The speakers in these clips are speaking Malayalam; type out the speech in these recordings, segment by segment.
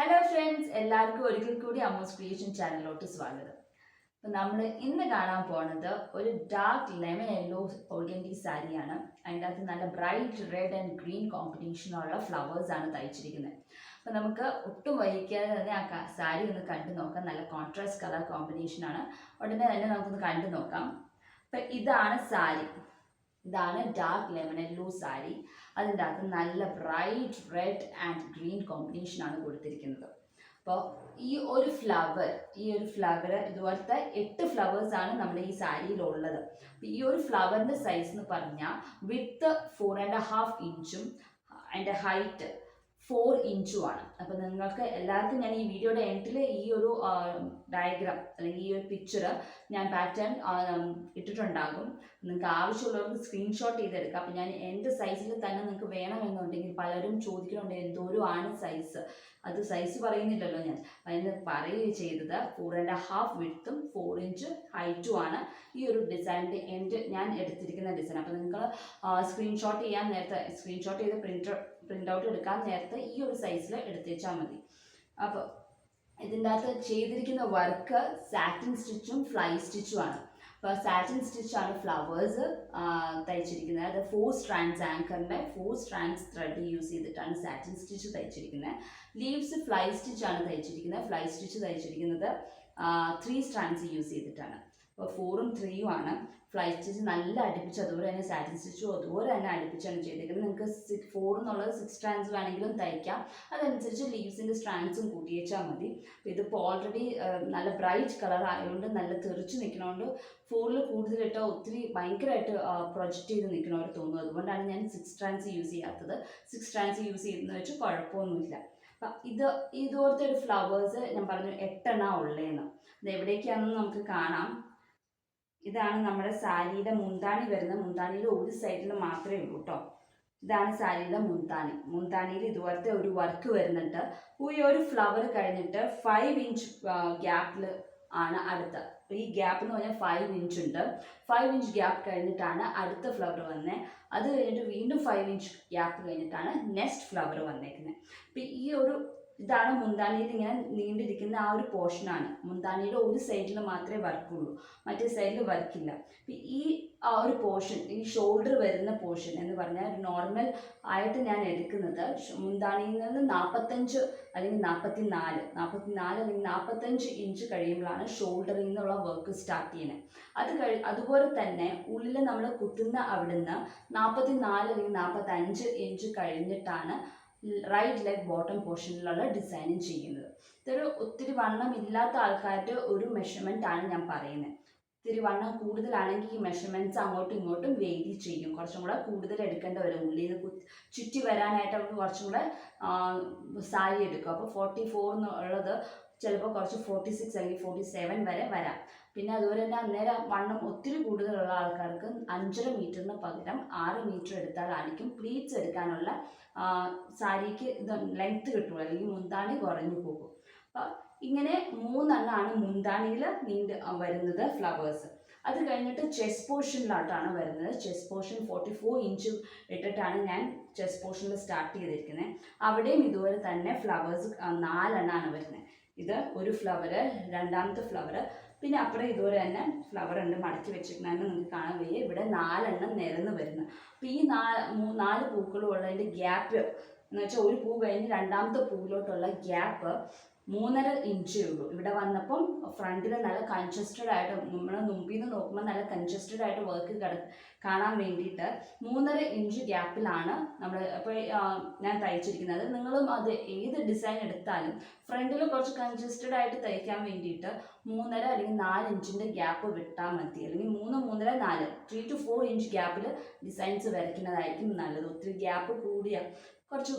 Hello friends, എല്ലാവർക്കും ഒരിക്കൽ കൂടി അമ്മൂസ് ക്രിയേഷൻ ചാനലിലോട്ട് സ്വാഗതം. അപ്പോൾ നമ്മൾ ഇന്ന് കാണാൻ പോകുന്നത് ഒരു ഡാർക്ക് ലെമൺ യെല്ലോ ഓർഗൻഡി സാരിയാണ്. അതിൻ്റെ അകത്ത് നല്ല ബ്രൈറ്റ് റെഡ് ആൻഡ് ഗ്രീൻ കോമ്പിനേഷനുള്ള ഫ്ലവേഴ്സ് ആണ് തയ്ച്ചിരിക്കുന്നത്. അപ്പോൾ നമുക്ക് ഒട്ടും വൈകിക്കാതെ തന്നെ ആ സാരി ഒന്ന് കണ്ടു നോക്കാം. നല്ല കോൺട്രാസ്റ്റ് കളർ കോമ്പിനേഷനാണ്. ഉടനെ തന്നെ നമുക്കൊന്ന് കണ്ടു നോക്കാം. അപ്പം ഇതാണ് സാരി. ഇതാണ് ഡാർക്ക് ലെമൺ യെല്ലോ സാരി. അതിൻ്റെ അകത്ത് നല്ല ബ്രൈറ്റ് റെഡ് ആൻഡ് ഗ്രീൻ കോമ്പിനേഷനാണ് കൊടുത്തിരിക്കുന്നത്. അപ്പോൾ ഈ ഒരു ഫ്ലവർ ഇതുപോലത്തെ 8 ഫ്ലവേഴ്സാണ് നമ്മുടെ ഈ സാരിയിലുള്ളത്. അപ്പോൾ ഈ ഒരു ഫ്ലവറിൻ്റെ സൈസ് എന്ന് പറഞ്ഞാൽ വിഡ്ത്ത് 4.5 ഇഞ്ചും അതിൻ്റെ ഹൈറ്റ് 4 ഇഞ്ചുമാണ്. അപ്പോൾ നിങ്ങൾക്ക് എല്ലാവർക്കും ഞാൻ ഈ വീഡിയോയുടെ എൻഡിൽ ഈ ഒരു ഡയഗ്രാം അല്ലെങ്കിൽ ഈ ഒരു പിക്ചർ ഞാൻ പാറ്റേൺ ഇട്ടിട്ടുണ്ടാകും. നിങ്ങൾക്ക് ആവശ്യമുള്ളവർക്ക് സ്ക്രീൻഷോട്ട് ചെയ്തെടുക്കാം. അപ്പോൾ ഞാൻ എൻ്റെ സൈസിൽ തന്നെ നിങ്ങൾക്ക് വേണമെന്നുണ്ടെങ്കിൽ പലരും ചോദിക്കുന്നുണ്ട് എന്തോരം ആണ് സൈസ്. അത് സൈസ് പറയുന്നില്ലല്ലോ, ഞാൻ അതിന് പറയുകയും ചെയ്തത് 4.5 വിഡ്ത്തും 4 ഇഞ്ച് ഹൈറ്റുമാണ് ഈ ഒരു ഡിസൈനിൻ്റെ ഞാൻ എടുത്തിരിക്കുന്ന ഡിസൈൻ. അപ്പോൾ നിങ്ങൾ സ്ക്രീൻഷോട്ട് ചെയ്ത് പ്രിൻ്റ് ഔട്ട് എടുക്കാൻ നേരത്തെ ഈ ഒരു സൈസിൽ എടുത്തേച്ചാൽ മതി. അപ്പോൾ ഇതിൻ്റെ അകത്ത് ചെയ്തിരിക്കുന്ന വർക്ക് സാറ്റിൻ സ്റ്റിച്ചും ഫ്ലൈ സ്റ്റിച്ചുമാണ്. അപ്പോൾ സാറ്റിൻ സ്റ്റിച്ചാണ് ഫ്ലവേഴ്സ് തയ്ച്ചിരിക്കുന്നത്. അത് 4 സ്ട്രാൻഡ്സ് ആങ്കറിൻ്റെ 4 സ്ട്രാൻഡ്സ് ത്രെഡ് യൂസ് ചെയ്തിട്ടാണ് സാറ്റിൻ സ്റ്റിച്ച് തയ്ച്ചിരിക്കുന്നത്. ലീവ്സ് ഫ്ലൈ സ്റ്റിച്ചാണ് തയ്ച്ചിരിക്കുന്നത്. ഫ്ലൈ സ്റ്റിച്ച് തയ്ച്ചിരിക്കുന്നത് 3 സ്ട്രാൻഡ്സ് യൂസ് ചെയ്തിട്ടാണ്. അപ്പോൾ 4ഉം 3ഉം ആണ്. ഫ്ലൈ സ്റ്റിച്ച് നല്ല അടുപ്പിച്ച്, അതുപോലെ തന്നെ സാറ്റിൻ സ്റ്റിച്ചും അതുപോലെ തന്നെ അടുപ്പിച്ചാണ് ചെയ്തിരിക്കുന്നത്. നിങ്ങൾക്ക് 4 എന്നുള്ളത് 6 സ്ട്രാൻഡ്സ് വേണമെങ്കിലും തയ്ക്കാം. അതനുസരിച്ച് ലീവ്സിൻ്റെ സ്ട്രാൻഡ്സും കൂട്ടിയേച്ചാൽ മതി. അപ്പോൾ ഇതിപ്പോൾ ഓൾറെഡി നല്ല ബ്രൈറ്റ് കളർ ആയതുകൊണ്ട് നല്ല തെറിച്ച് നിൽക്കണോണ്ട് 4ൽ കൂടുതലിട്ട് ഒത്തിരി ഭയങ്കരമായിട്ട് പ്രൊജക്റ്റ് ചെയ്ത് നിൽക്കണവർ തോന്നും. അതുകൊണ്ടാണ് ഞാൻ 6 സ്ട്രാൻഡ്സ് യൂസ് ചെയ്യാത്തത്. 6 സ്ട്രാൻഡ്സ് യൂസ് ചെയ്യുന്നതെന്ന് വെച്ച് കുഴപ്പമൊന്നുമില്ല. അപ്പം ഇതുപോലത്തെ ഒരു ഫ്ലവേഴ്സ് ഞാൻ പറഞ്ഞു 8 ഉള്ളതെന്ന്. ഇത് എവിടേക്കാണെന്ന് നമുക്ക് കാണാം. ഇതാണ് നമ്മുടെ സാരിയുടെ മുന്താണി വരുന്നത്. മുന്താണിയിൽ ഒരു സൈഡിൽ മാത്രമേ ഉള്ളൂ കേട്ടോ. ഇതാണ് സാരിയുടെ മുന്താണിയിൽ ഇതുപോലത്തെ ഒരു വർക്ക് വരുന്നുണ്ട്. ഈ ഒരു ഫ്ലവർ കഴിഞ്ഞിട്ട് 5 ഇഞ്ച് ഗ്യാപ്പിൽ ആണ് അടുത്ത. ഈ ഗ്യാപ്പ് എന്ന് പറഞ്ഞാൽ 5 ഇഞ്ച് ഉണ്ട്. 5 ഇഞ്ച് ഗ്യാപ്പ് കഴിഞ്ഞിട്ടാണ് അടുത്ത ഫ്ലവർ വന്നത്. അത് കഴിഞ്ഞിട്ട് വീണ്ടും 5 ഇഞ്ച് ഗ്യാപ്പ് കഴിഞ്ഞിട്ടാണ് നെക്സ്റ്റ് ഫ്ലവർ വന്നേക്കുന്നത്. അപ്പം ഇതാണ് മുന്താണിയിൽ ഇങ്ങനെ നീണ്ടിരിക്കുന്ന ആ ഒരു പോർഷനാണ്. മുന്താണിയുടെ ഒരു സൈഡിൽ മാത്രമേ വർക്കുള്ളൂ, മറ്റേ സൈഡിൽ വർക്കില്ല. ഈ ഒരു പോർഷൻ, ഈ ഷോൾഡർ വരുന്ന പോർഷൻ എന്ന് പറഞ്ഞാൽ നോർമൽ ആയിട്ട് ഞാൻ എടുക്കുന്നത് മുന്താണിയിൽ നിന്ന് 45 അല്ലെങ്കിൽ 44 അല്ലെങ്കിൽ 45 ഇഞ്ച് കഴിയുമ്പോഴാണ് ഷോൾഡറിൽ നിന്നുള്ള വർക്ക് സ്റ്റാർട്ട് ചെയ്യുന്നത്. അതുപോലെ തന്നെ ഉള്ളിൽ നമ്മൾ കുത്തുന്ന അവിടുന്ന് 44 അല്ലെങ്കിൽ 45 ഇഞ്ച് കഴിഞ്ഞിട്ടാണ് റൈറ്റ് ലെഗ് ബോട്ടം പോർഷനിലുള്ള ഡിസൈനിങ് ചെയ്യുന്നത്. ഇതൊരു ഒത്തിരി വണ്ണം ഇല്ലാത്ത ആൾക്കാരുടെ ഒരു മെഷർമെൻ്റ് ആണ് ഞാൻ പറയുന്നത്. ഒത്തിരി വണ്ണം കൂടുതലാണെങ്കിൽ ഈ മെഷർമെൻറ്റ്സ് അങ്ങോട്ടും ഇങ്ങോട്ടും വേരി ചെയ്യും. കുറച്ചും കൂടെ കൂടുതൽ എടുക്കേണ്ടി വരും. ഉള്ളിൽ നിന്ന് ചുറ്റി വരാനായിട്ട് അവർക്ക് കുറച്ചും കൂടെ സാരി എടുക്കും. അപ്പോൾ 44 എന്നുള്ളത് ചിലപ്പോൾ കുറച്ച് 46 അല്ലെങ്കിൽ 47 വരെ വരാം. പിന്നെ അതുപോലെ തന്നെ അന്നേരം വണ്ണം ഒത്തിരി കൂടുതലുള്ള ആൾക്കാർക്ക് 5.5 മീറ്ററിന് പകരം 6 മീറ്റർ എടുത്താലായിരിക്കും പ്ലീറ്റ്സ് എടുക്കാനുള്ള സാരിക്ക് ഇത് ലെങ്ത്ത് കിട്ടുള്ളൂ, അല്ലെങ്കിൽ മുന്താണി കുറഞ്ഞു പോകും. അപ്പം ഇങ്ങനെ 3 മുന്താണിയിൽ വരുന്നത് ഫ്ലവേഴ്സ്. അത് കഴിഞ്ഞിട്ട് ചെസ്റ്റ് പോർഷനിലോട്ടാണ് വരുന്നത്. ചെസ്റ്റ് പോർഷൻ 44 ഇഞ്ച് ഇട്ടിട്ടാണ് ഞാൻ ചെസ്റ്റ് പോർഷനിൽ സ്റ്റാർട്ട് ചെയ്തിരിക്കുന്നത്. അവിടെയും ഇതുപോലെ തന്നെ ഫ്ലവേഴ്സ് 4 വരുന്നത്. ഇത് ഒരു ഫ്ലവർ, രണ്ടാമത്തെ ഫ്ലവർ, പിന്നെ അപ്പുറം ഇതുപോലെ തന്നെ ഫ്ലവർ ഉണ്ട് മടക്കി വെച്ചിരിക്കുന്നതിന് നിങ്ങൾക്ക് കാണാൻ വയ്യ. ഇവിടെ 4 നിരന്ന് വരുന്നു. അപ്പോൾ ഈ 4 പൂക്കളും ഉള്ളതിൻ്റെ ഗ്യാപ്പ് എന്ന് വെച്ചാൽ ഒരു പൂ കഴിഞ്ഞ് രണ്ടാമത്തെ പൂവിലോട്ടുള്ള ഗ്യാപ്പ് 3.5 ഇഞ്ചേ ഉള്ളൂ. ഇവിടെ വന്നപ്പം ഫ്രണ്ടിൽ നല്ല കൺജസ്റ്റഡ് ആയിട്ട്, നമ്മൾ മുമ്പിൽ നിന്ന് നോക്കുമ്പോൾ നല്ല കൺജസ്റ്റഡ് ആയിട്ട് വർക്ക് കാണാൻ വേണ്ടിയിട്ട് 3.5 ഇഞ്ച് ഗ്യാപ്പിലാണ് അപ്പോൾ ഞാൻ തയ്ച്ചിരിക്കുന്നത്. നിങ്ങളും അത് ഏത് ഡിസൈൻ എടുത്താലും ഫ്രണ്ടിൽ കുറച്ച് കൺജസ്റ്റഡ് ആയിട്ട് തയ്ക്കാൻ വേണ്ടിയിട്ട് 3.5 അല്ലെങ്കിൽ 4 ഇഞ്ചിൻ്റെ ഗ്യാപ്പ് വിട്ടാൽ മതി. അല്ലെങ്കിൽ 3, 3.5, 4, 3 to 4 ഇഞ്ച് ഗ്യാപ്പിൽ ഡിസൈൻസ് വരയ്ക്കുന്നതായിരിക്കും നല്ലത്. ഒത്തിരി ഗ്യാപ്പ് കൂടിയ കുറച്ച്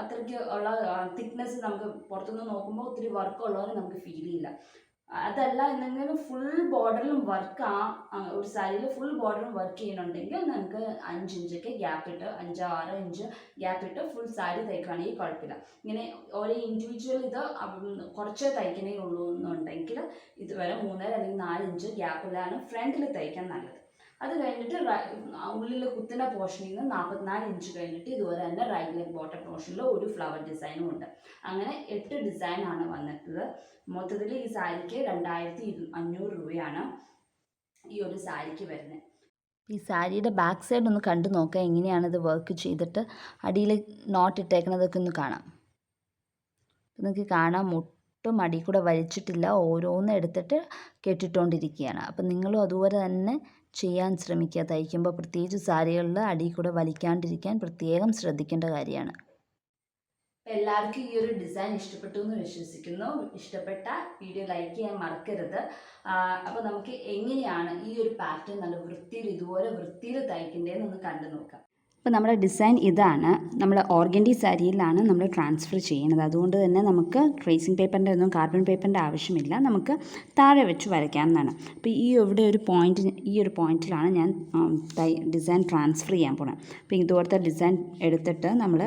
അത്രയ്ക്ക് ഉള്ള തിക്നെസ് നമുക്ക് പുറത്തുനിന്ന് നോക്കുമ്പോൾ ഒത്തിരി വർക്ക് ഉള്ളവരെ നമുക്ക് ഫീൽ ചെയ്യില്ല. അതല്ല എന്നെങ്കിലും ഫുൾ ബോർഡറിലും വർക്ക് ഒരു സാരിയിൽ ഫുൾ ബോർഡറും വർക്ക് ചെയ്യുന്നുണ്ടെങ്കിൽ നമുക്ക് 5 ഇഞ്ചൊക്കെ ഗ്യാപ്പിട്ട് 5-6 ഇഞ്ച് ഗ്യാപ്പിട്ട് ഫുൾ സാരി തയ്ക്കുകയാണെങ്കിൽ കുഴപ്പമില്ല. ഇങ്ങനെ ഓരോ ഇൻഡിവിജ്വൽ ഇത് കുറച്ചേ തയ്ക്കണേ ഉള്ളൂ എന്നുണ്ടെങ്കിൽ ഇതുവരെ 3.5 അല്ലെങ്കിൽ 4 ഇഞ്ച് ഗ്യാപ്പിലാണ് ഫ്രണ്ടിൽ തയ്ക്കാൻ നല്ലത്. അത് കഴിഞ്ഞിട്ട് ഉള്ളിൽ കുത്തുന്ന പോർഷനിൽ നിന്ന് 44 ഇഞ്ച് കഴിഞ്ഞിട്ട് ഇതുപോലെ തന്നെ റൈറ്റ് ലെഗ് ബോട്ടം പോർഷനിൽ ഒരു ഫ്ലവർ ഡിസൈനും ഉണ്ട്. അങ്ങനെ 8 ഡിസൈനാണ് വന്നിട്ടുള്ളത്. മൊത്തത്തിൽ ഈ സാരിക്ക് 2500 രൂപയാണ് ഈ ഒരു സാരിക്ക് വരുന്നത്. ഈ സാരിയുടെ ബാക്ക് സൈഡ് ഒന്ന് കണ്ടു നോക്കാം എങ്ങനെയാണ് ഇത് വർക്ക് ചെയ്തിട്ട് അടിയിൽ നോട്ട് ഇട്ടേക്കുന്നതൊക്കെ ഒന്ന് കാണാം. നിങ്ങൾക്ക് കാണാം ഒട്ടും അടി കൂടെ വലിച്ചിട്ടില്ല, ഓരോന്ന് എടുത്തിട്ട് കെട്ടിട്ടുകൊണ്ടിരിക്കുകയാണ്. അപ്പം നിങ്ങളും അതുപോലെ തന്നെ ചെയ്യാൻ ശ്രമിക്കുക. തയ്ക്കുമ്പോൾ പ്രത്യേകിച്ച് സാരികളിൽ അടി കൂടെ വലിക്കാണ്ടിരിക്കാൻ പ്രത്യേകം ശ്രദ്ധിക്കേണ്ട കാര്യമാണ്. എല്ലാവർക്കും ഈ ഒരു ഡിസൈൻ ഇഷ്ടപ്പെട്ടു എന്ന് വിശ്വസിക്കുന്നു. ഇഷ്ടപ്പെട്ട വീഡിയോ ലൈക്ക് ചെയ്യാൻ മറക്കരുത്. അപ്പോൾ നമുക്ക് എങ്ങനെയാണ് ഈ ഒരു പാറ്റേൺ നല്ല വൃത്തിയിൽ ഇതുപോലെ വൃത്തിയിൽ തയ്ക്കേണ്ടതെന്ന് ഒന്ന് കണ്ടു നോക്കാം. അപ്പോൾ നമ്മുടെ ഡിസൈൻ ഇതാണ്. നമ്മൾ ഓർഗൻഡി സാരിയിലാണ് നമ്മൾ ട്രാൻസ്ഫർ ചെയ്യുന്നത്. അതുകൊണ്ട് തന്നെ നമുക്ക് ട്രേസിങ് പേപ്പറിൻ്റെ ഒന്നും കാർബൺ പേപ്പറിൻ്റെ ആവശ്യമില്ല. നമുക്ക് താഴെ വെച്ച് വരയ്ക്കാവുന്നതാണ്. അപ്പോൾ ഈ ഒരു പോയിന്റിലാണ് ഞാൻ ഡിസൈൻ ട്രാൻസ്ഫർ ചെയ്യാൻ പോകുന്നത്. അപ്പോൾ ഇതുപോലത്തെ ഡിസൈൻ എടുത്തിട്ട് നമ്മൾ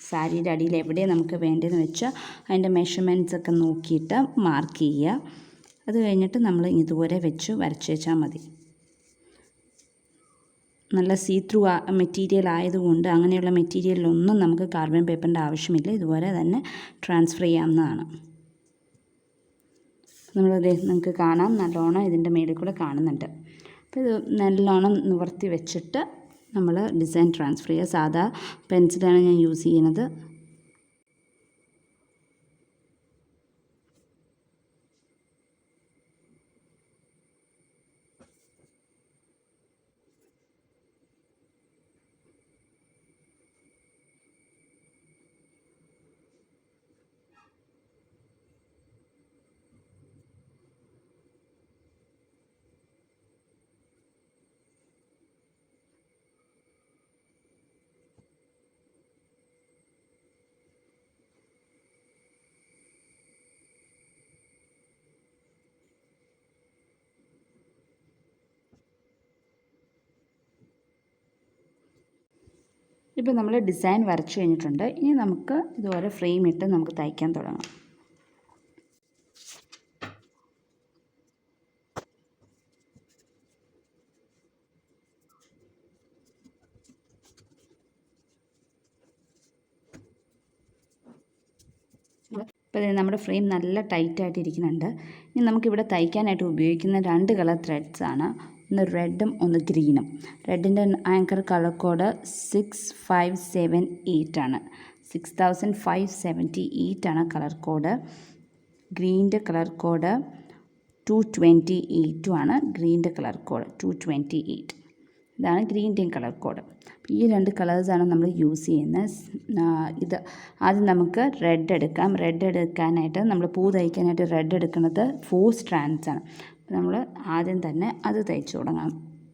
സാരിയുടെ അടിയിൽ എവിടെ നമുക്ക് വേണ്ടതെന്ന് വെച്ചാൽ അതിൻ്റെ മെഷർമെൻറ്റ്സ് ഒക്കെ നോക്കിയിട്ട് മാർക്ക് ചെയ്യുക. അത് കഴിഞ്ഞിട്ട് നമ്മൾ ഇതുപോലെ വെച്ച് വരച്ച് വെച്ചാൽ മതി. നല്ല സീ ത്രൂ മെറ്റീരിയൽ ആയതുകൊണ്ട് അങ്ങനെയുള്ള മെറ്റീരിയലിലൊന്നും നമുക്ക് കാർബൺ പേപ്പറിൻ്റെ ആവശ്യമില്ല. ഇതുപോലെ തന്നെ ട്രാൻസ്ഫർ ചെയ്യാവുന്നതാണ്. നിങ്ങൾക്ക് കാണാം നല്ലോണം ഇതിൻ്റെ മേളിൽ കൂടെ കാണുന്നുണ്ട്. അപ്പോൾ ഇത് നല്ലോണം നിവർത്തി വെച്ചിട്ട് നമ്മൾ ഡിസൈൻ ട്രാൻസ്ഫർ ചെയ്യുക. സാധാ പെൻസിലാണ് ഞാൻ യൂസ് ചെയ്യുന്നത്. ഇപ്പോൾ നമ്മൾ ഡിസൈൻ വരച്ചു കഴിഞ്ഞിട്ടുണ്ട്. ഇനി നമുക്ക് ഇതുപോലെ ഫ്രെയിം ഇട്ട് നമുക്ക് തയ്ക്കാൻ തുടങ്ങാം. ഇപ്പോൾ നമ്മുടെ ഫ്രെയിം നല്ല ടൈറ്റായിട്ട് ഇരിക്കുന്നുണ്ട്. ഇനി നമുക്കിവിടെ തയ്ക്കാനായിട്ട് ഉപയോഗിക്കുന്ന 2 കളർ ത്രെഡ്സാണ്. ഒന്ന് റെഡും ഒന്ന് ഗ്രീനും. റെഡിൻ്റെ ആങ്കർ കളർ കോഡ് 6578 ആണ്. 6578 ആണ് കളർ കോഡ്. ഗ്രീൻ്റെ കളർ കോഡ് 228 ആണ്. ഗ്രീൻ്റെ കളർ കോഡ് 228. ഇതാണ് ഗ്രീൻ്റെയും കളർ കോഡ്. ഈ 2 കളേഴ്സാണ് നമ്മൾ യൂസ് ചെയ്യുന്നത്. ഇത് ആദ്യം നമുക്ക് റെഡ് എടുക്കാം. റെഡ് എടുക്കാനായിട്ട് നമ്മൾ പൂ തയ്ക്കാനായിട്ട് റെഡ് എടുക്കുന്നത് 4 strands ആണ്. അപ്പോൾ നമ്മൾ ആദ്യം തന്നെ അത് തയ്ച്ചു തുടങ്ങാം.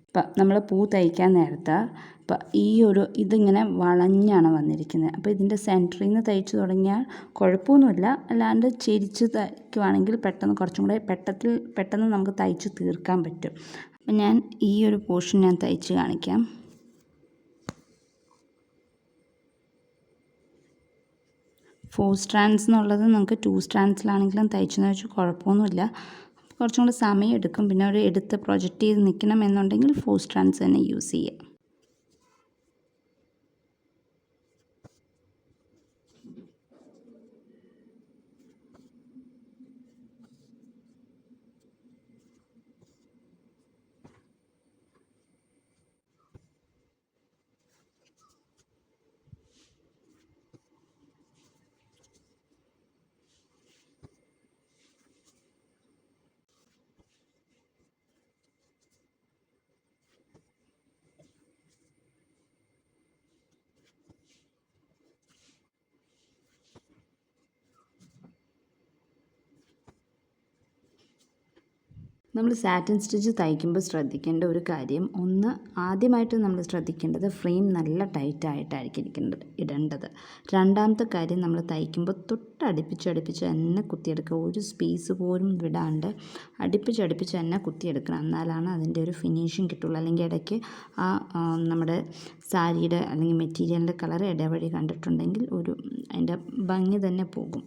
ഇപ്പം നമ്മൾ പൂ തയ്ക്കാൻ നേരത്ത് ഇപ്പം ഇതിങ്ങനെ വളഞ്ഞാണ് വന്നിരിക്കുന്നത്. അപ്പോൾ ഇതിൻ്റെ സെൻറ്ററിൽ നിന്ന് തയ്ച്ചു തുടങ്ങിയാൽ കുഴപ്പമൊന്നുമില്ല. അല്ലാണ്ട് ചെരിച്ച് തയ്ക്കുവാണെങ്കിൽ കുറച്ചും കൂടെ പെട്ടെന്ന് നമുക്ക് തയ്ച്ച് തീർക്കാൻ പറ്റും. അപ്പം ഞാൻ ഈ ഒരു പോർഷൻ ഞാൻ തയ്ച്ച് കാണിക്കാം. ഫോർ സ്ട്രാൻഡ്സ് എന്നുള്ളത് നമുക്ക് 2 സ്ട്രാൻഡ്സിലാണെങ്കിലും തയ്ച്ചെന്ന് വെച്ചാൽ കുഴപ്പമൊന്നുമില്ല. കുറച്ചും കൂടി സമയം എടുക്കും. പിന്നെ ഒരു എടുത്ത് പ്രൊജക്റ്റ് ചെയ്ത് നിൽക്കണം എന്നുണ്ടെങ്കിൽ 4 സ്ട്രാൻഡ്സ് തന്നെ യൂസ് ചെയ്യുക. നമ്മൾ സാറ്റിൻ സ്റ്റിച്ച് തയ്ക്കുമ്പോൾ ശ്രദ്ധിക്കേണ്ട ഒരു കാര്യം, ആദ്യമായിട്ട് നമ്മൾ ശ്രദ്ധിക്കേണ്ടത് ഫ്രെയിം നല്ല ടൈറ്റായിട്ടായിരിക്കും ഇടേണ്ടത്. രണ്ടാമത്തെ കാര്യം, നമ്മൾ തയ്ക്കുമ്പോൾ തൊട്ടടുപ്പിച്ച് തന്നെ കുത്തിയെടുക്കുക. ഒരു സ്പേസ് പോലും വിടാണ്ട് അടുപ്പിച്ച് തന്നെ കുത്തിയെടുക്കണം. എന്നാലാണ് അതിൻ്റെ ഒരു ഫിനിഷിങ് കിട്ടുള്ളൂ. അല്ലെങ്കിൽ ഇടയ്ക്ക് നമ്മുടെ സാരിയുടെ അല്ലെങ്കിൽ മെറ്റീരിയലിൻ്റെ കളർ ഇടവഴി കണ്ടിട്ടുണ്ടെങ്കിൽ അതിൻ്റെ ഭംഗി തന്നെ പോകും.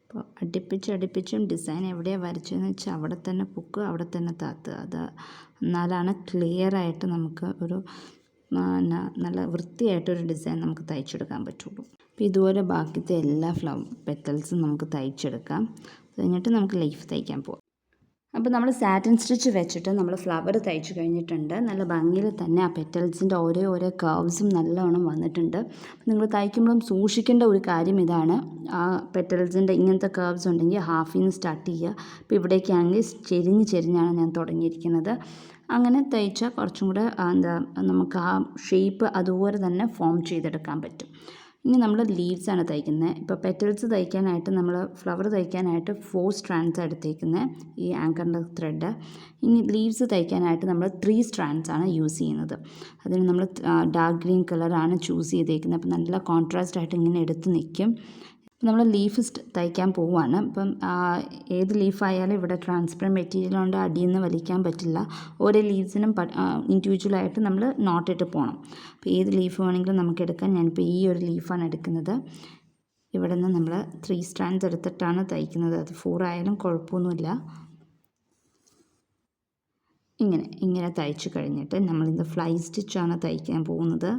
അപ്പോൾ അടുപ്പിച്ചും ഡിസൈൻ എവിടെയാണ് വരച്ചതെന്ന് വെച്ചാൽ അവിടെ തന്നെ പൊക്കുക, അവിടെ തന്നെ താത്തുക. അത് എന്നാലാണ് ക്ലിയറായിട്ട് നമുക്ക് ഒരു നല്ല വൃത്തിയായിട്ടൊരു ഡിസൈൻ നമുക്ക് തയ്ച്ചെടുക്കാൻ പറ്റുള്ളൂ. അപ്പോൾ ഇതുപോലെ ബാക്കിത്തെ എല്ലാ പെറ്റൽസും നമുക്ക് തയ്ച്ചെടുക്കാം. കഴിഞ്ഞിട്ട് നമുക്ക് ലീഫ് തയ്ക്കാൻ പോകാം. അപ്പോൾ നമ്മൾ സാറ്റിൻ സ്റ്റിച്ച് വെച്ചിട്ട് നമ്മൾ ഫ്ലവർ തയ്ച്ച് കഴിഞ്ഞിട്ടുണ്ട്. നല്ല ഭംഗിയിൽ തന്നെ ആ പെറ്റൽസിൻ്റെ ഓരോ കർവ്സും നല്ലോണം വന്നിട്ടുണ്ട്. നിങ്ങൾ തയ്ക്കുമ്പോഴും സൂക്ഷിക്കേണ്ട ഒരു കാര്യം ഇതാണ്, ആ പെറ്റൽസിൻ്റെ ഇങ്ങനത്തെ കർവ്സ് ഉണ്ടെങ്കിൽ ഹാഫിൽ നിന്ന് സ്റ്റാർട്ട് ചെയ്യുക. അപ്പോൾ ഇവിടേക്കാണെങ്കിൽ ചെരിഞ്ഞാണ് ഞാൻ തുടങ്ങിയിരിക്കുന്നത്. അങ്ങനെ തയ്ച്ചാൽ കുറച്ചും കൂടെ നമുക്ക് ആ ഷേപ്പ് അതുപോലെ തന്നെ ഫോം ചെയ്തെടുക്കാൻ പറ്റും. ഇനി നമ്മൾ ലീവ്സാണ് തയ്ക്കുന്നത്. ഇപ്പോൾ പെറ്റൽസ് തയ്ക്കാനായിട്ട് നമ്മൾ ഫ്ലവർ തയ്ക്കാനായിട്ട് 4 സ്ട്രാൻഡ്സ് എടുത്തേക്കുന്നത്, ഈ ആങ്കറിൻ്റെ ത്രെഡ്. ഇനി ലീവ്സ് തയ്ക്കാനായിട്ട് നമ്മൾ 3 സ്ട്രാൻഡ്സ് ആണ് യൂസ് ചെയ്യുന്നത്. അതിന് നമ്മൾ ഡാർക്ക് ഗ്രീൻ കളറാണ് ചൂസ് ചെയ്തേക്കുന്നത്. അപ്പോൾ നല്ല കോൺട്രാസ്റ്റ് ആയിട്ട് ഇങ്ങനെ എടുത്ത് നിൽക്കും. നമ്മൾ ലീഫ് തയ്ക്കാൻ പോവുകയാണ്. അപ്പം ഏത് ലീഫായാലും ഇവിടെ ട്രാൻസ്പെറൻറ്റ് മെറ്റീരിയൽ കൊണ്ട് അടിയിൽ നിന്ന് വലിക്കാൻ പറ്റില്ല. ഓരോ ലീവ്സിനും ഇൻഡിവിജ്വലായിട്ട് നമ്മൾ നോട്ടിട്ട് പോകണം. അപ്പോൾ ഏത് ലീഫ് വേണമെങ്കിലും നമുക്ക് എടുക്കാം. ഞാനിപ്പോൾ ഈ ഒരു ലീഫാണ് എടുക്കുന്നത്. ഇവിടെ നിന്ന് നമ്മൾ 3 സ്ട്രാൻഡ്സ് എടുത്തിട്ടാണ് തയ്ക്കുന്നത്. അത് 4 ആയാലും കുഴപ്പമൊന്നുമില്ല. ഇങ്ങനെ തയ്ച്ച് കഴിഞ്ഞിട്ട് നമ്മളിത് ഫ്ലൈ സ്റ്റിച്ചാണ് തയ്ക്കാൻ പോകുന്നത്.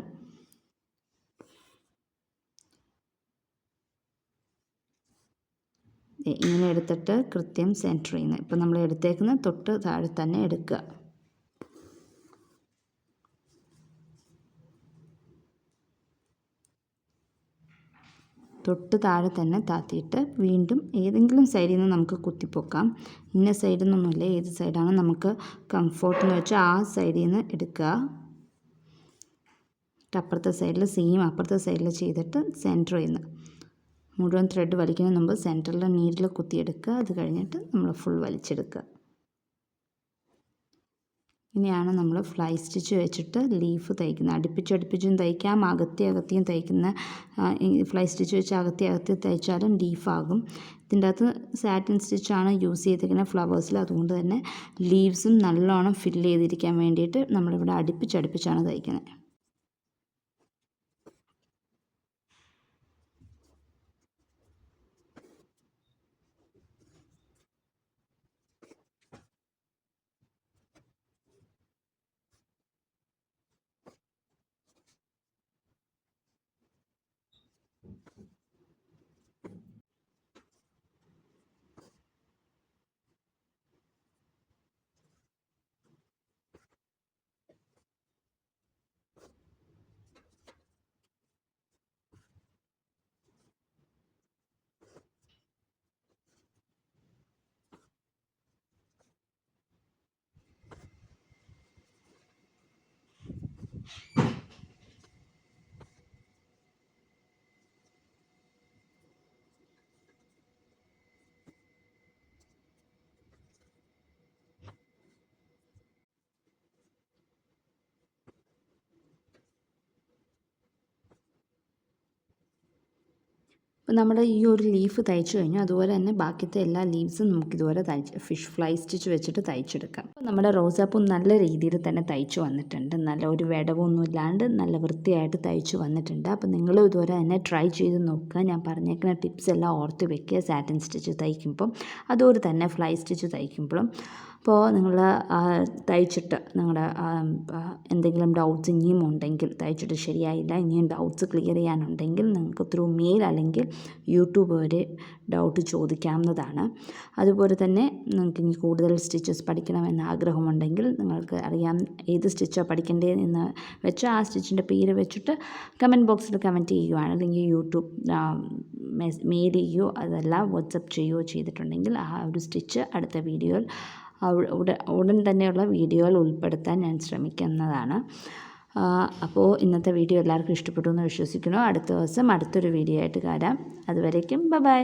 ഇങ്ങനെ എടുത്തിട്ട് കൃത്യം സെൻറ്റർ ചെയ്യുന്നത്. ഇപ്പം നമ്മൾ എടുത്തേക്കുന്ന തൊട്ട് താഴെ തന്നെ എടുക്കുക. തൊട്ട് താഴെ തന്നെ താത്തിയിട്ട് വീണ്ടും ഏതെങ്കിലും സൈഡിൽ നിന്ന് നമുക്ക് കുത്തിപ്പൊക്കാം. ഇന്ന സൈഡിൽ നിന്നൊന്നുമില്ല, ഏത് സൈഡാണ് നമുക്ക് കംഫോർട്ട് എന്ന് വെച്ചാൽ ആ സൈഡിൽ നിന്ന് എടുക്കുക. അപ്പുറത്തെ സൈഡിൽ സെയിം അപ്പുറത്തെ സൈഡിൽ ചെയ്തിട്ട് സെൻറ്റർ ചെയ്യുന്നത്. മുഴുവൻ ത്രെഡ് വലിക്കുന്നതിന് മുമ്പ് സെൻറ്ററിൽ നീഡിൽ കുത്തിയെടുക്കുക. അത് കഴിഞ്ഞിട്ട് നമ്മൾ ഫുൾ വലിച്ചെടുക്കുക. ഇനിയാണ് നമ്മൾ ഫ്ലൈ സ്റ്റിച്ച് വെച്ചിട്ട് ലീഫ് തയ്ക്കുന്നത്. അടുപ്പിച്ചും തയ്ക്കാം, അകത്തിയും തയ്ക്കുന്ന. ഫ്ലൈ സ്റ്റിച്ച് വെച്ച് അകത്തി തയ്ച്ചാലും ലീഫാകും. ഇതിൻ്റെ അകത്ത് സാറ്റിൻ സ്റ്റിച്ചാണ് യൂസ് ചെയ്തിരിക്കുന്നത് ഫ്ലവേഴ്സിൽ. അതുകൊണ്ട് തന്നെ ലീവ്സും നല്ലോണം ഫില്ല് ചെയ്തിരിക്കാൻ വേണ്ടിയിട്ട് നമ്മളിവിടെ അടുപ്പിച്ചാണ് തയ്ക്കുന്നത്. അപ്പോൾ നമ്മുടെ ഈ ഒരു ലീഫ് തയ്ച്ചു കഴിഞ്ഞു. അതുപോലെ തന്നെ ബാക്കിയത്തെ എല്ലാ ലീവ്സും നമുക്കിതുപോലെ ഫിഷ് ഫ്ലൈ സ്റ്റിച്ച് വെച്ചിട്ട് തയ്ച്ചെടുക്കാം. അപ്പോൾ നമ്മുടെ റോസാപ്പൂ നല്ല രീതിയിൽ തന്നെ തയ്ച്ചു വന്നിട്ടുണ്ട്. നല്ല ഒരു വിടവൊന്നും ഇല്ലാണ്ട് നല്ല വൃത്തിയായിട്ട് തയ്ച്ചു വന്നിട്ടുണ്ട്. അപ്പോൾ നിങ്ങളും ഇതുപോലെ തന്നെ ട്രൈ ചെയ്ത് നോക്കുക. ഞാൻ പറഞ്ഞേക്കുന്ന ടിപ്സ് എല്ലാം ഓർത്ത് വെക്കുക. സാറ്റിൻ സ്റ്റിച്ച് തയ്ക്കുമ്പം അതുപോലെ തന്നെ ഫ്ലൈ സ്റ്റിച്ച് തയ്ക്കുമ്പോഴും. അപ്പോൾ നിങ്ങൾ തയ്ച്ചിട്ട് നിങ്ങളുടെ എന്തെങ്കിലും ഡൗട്ട്സ് ഇനിയും ഉണ്ടെങ്കിൽ, തയ്ച്ചിട്ട് ശരിയായില്ല, ഇനിയും ഡൗട്ട്സ് ക്ലിയർ ചെയ്യാനുണ്ടെങ്കിൽ നിങ്ങൾക്ക് ത്രൂ മെയിൽ അല്ലെങ്കിൽ യൂട്യൂബ് വരെ ഡൗട്ട് ചോദിക്കാവുന്നതാണ്. അതുപോലെ തന്നെ നിങ്ങൾക്ക് ഇനി കൂടുതൽ സ്റ്റിച്ചസ് പഠിക്കണമെന്ന് ആഗ്രഹമുണ്ടെങ്കിൽ, നിങ്ങൾക്ക് അറിയാം ഏത് സ്റ്റിച്ചാണ് പഠിക്കേണ്ടതെന്ന് വെച്ചാൽ ആ സ്റ്റിച്ചിൻ്റെ പേര് വെച്ചിട്ട് കമൻറ്റ് ബോക്സിൽ കമൻറ്റ് ചെയ്യുകയാണ്, അല്ലെങ്കിൽ യൂട്യൂബ് മെയിൽ ചെയ്യുകയോ അതല്ല വാട്സപ്പ് ചെയ്യുകയോ ചെയ്തിട്ടുണ്ടെങ്കിൽ ആ ഒരു സ്റ്റിച്ച് അടുത്ത വീഡിയോയിൽ ഉടൻ തന്നെയുള്ള വീഡിയോയിൽ ഉൾപ്പെടുത്താൻ ഞാൻ ശ്രമിക്കുന്നതാണ്. അപ്പോൾ ഇന്നത്തെ വീഡിയോ എല്ലാവർക്കും ഇഷ്ടപ്പെട്ടു എന്ന് വിശ്വസിക്കുന്നു. അടുത്ത ദിവസം അടുത്തൊരു വീഡിയോ ആയിട്ട് കാണാം. അതുവരേക്കും ബൈ.